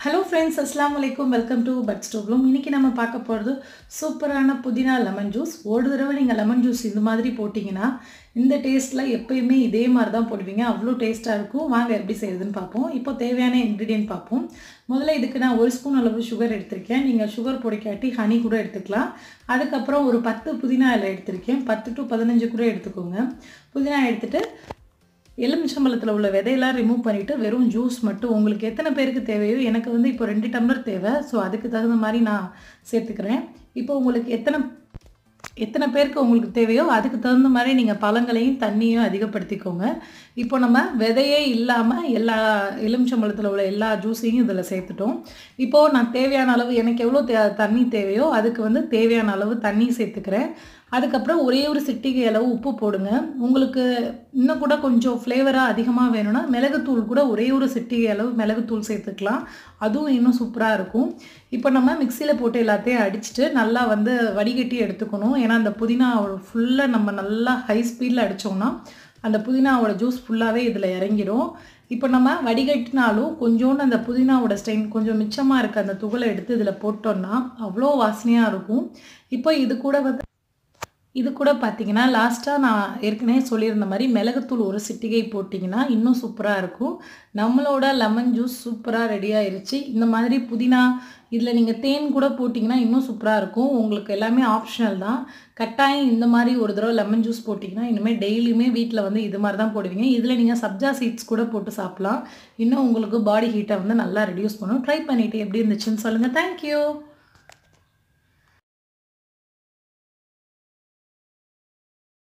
Hello friends, Assalamu alaikum. Welcome to Buds to Bloom. இன்னைக்கு நம்ம பார்க்க போறது சூப்பரான புதினா லெமன் ஜூஸ். ஒரு தடவை நீங்க லெமன் ஜூஸ் இந்த மாதிரி போடிங்கனா இந்த டேஸ்ட்ல எப்பவுமே இதே மாதிரி தான் போடுவீங்க. அவ்ளோ டேஸ்டா இருக்கும். வாங்க எப்படி செய்யறதுன்னு பாப்போம். இப்போ தேவையான இன்கிரிடியன்ட் பாப்போம். முதல்ல இதுக்கு நான் 1 ஸ்பூன் அளவு sugar எடுத்துர்க்கேன். நீங்க sugar பொடிக்காட்டி honey கூட எடுத்துக்கலாம். அதுக்கு அப்புறம் ஒரு 10 புதினா இலை எடுத்துர்க்கேன். 10 to 15 கூட எடுத்துக்கோங்க. புதினா எடுத்துட்டு எலுமிச்சம்பழத்துல உள்ள விதையெல்லாம் ரிமூவ் பண்ணிட்டு வெறும் ஜூஸ் மட்டும் உங்களுக்கு எத்தனை பேருக்கு தேவையோ எனக்கு வந்து இப்போ 2 டம்ளர் தேவை சோ அதுக்கு தகுந்த மாதிரி நான் சேர்த்துக்கிறேன் இப்போ உங்களுக்கு எத்தனை பேருக்கு உங்களுக்கு தேவையோ அதுக்கு தகுந்த மாதிரி நீங்க பழங்களையும் தண்ணியும் அதிகப்படுத்திக்கோங்க இப்போ நம்ம விதையே இல்லாம எல்லா எலுமிச்சம்பழத்துல உள்ள எல்லா ஜூஸையும் இதல சேர்த்துட்டோம் இப்போ நான் தேவையான அளவு எனக்கு எவ்வளவு தண்ணி தேவையோ அதுக்கு வந்து தேவையான அளவு தண்ணி சேர்த்துக்கிறேன் அதுக்கு அப்புறம் ஒரே ஒரு சிட்டிகை அளவு உப்பு போடுங்க உங்களுக்கு இன்னும் கூட கொஞ்சம் ஃப்ளேவரா அதிகமா வேணும்னா மிளகு தூள் கூட ஒரே ஒரு சிட்டிகை அளவு மிளகு தூள் சேர்த்துக்கலாம் அதுவும் இன்னும் சூப்பரா இருக்கும் இப்போ நம்ம மிக்ஸில போட்டு எல்லாத்தையும் அடிச்சிட்டு நல்லா வந்து வடிகட்டி எடுத்துக்கணும் ஏனா அந்த புதினா ஃபுல்லா நம்ம நல்லா ஹை ஸ்பீட்ல அடிச்சோம்னா அந்த புதினாவோட ஜூஸ் ஃபுல்லாவே இதுல இறங்கிரும் இப்போ நம்ம வடிகட்டினாலும் கொஞ்சோண்டு அந்த புதினாவோட ஸ்டைன் கொஞ்சம் மிச்சமா இருக்க அந்த துகளை எடுத்து இதல போட்டோம்னா அவ்ளோ வாசனையா இருக்கும் இப்போ இது கூட பாத்தீங்கன்னா லாஸ்டா நான் ஏற்கனவே சொல்லியிருந்த மாதிரி மிளகுத்தூள் ஒரு சிட்டிகை போடிங்கனா இன்னும் சூப்பரா இருக்கும் நம்மளோட லெமன் ஜூஸ் சூப்பரா ரெடி ஆயிருச்சு இந்த மாதிரி புதினா இதுல நீங்க தேன் கூட போடிங்கனா இன்னும் சூப்பரா இருக்கும் உங்களுக்கு எல்லாமே ஆப்ஷனல் தான் கட்டாயம் இந்த மாதிரி ஒரு தடவை லெமன் ஜூஸ் போடிங்கனா இனிமே டெய்லியுமே வீட்ல வந்து இது மாதிரி தான் போடுவீங்க இதுல நீங்க சப்ஜா சீட்ஸ் கூட போட்டு சாப்பிடலாம் இன்னும் உங்களுக்கு பாடி ஹீட்ட வந்து நல்லா ரெடியூஸ் பண்ணும் ட்ரை பண்ணிட்டு எப்படி இருந்துச்சுன்னு சொல்லுங்க Thank you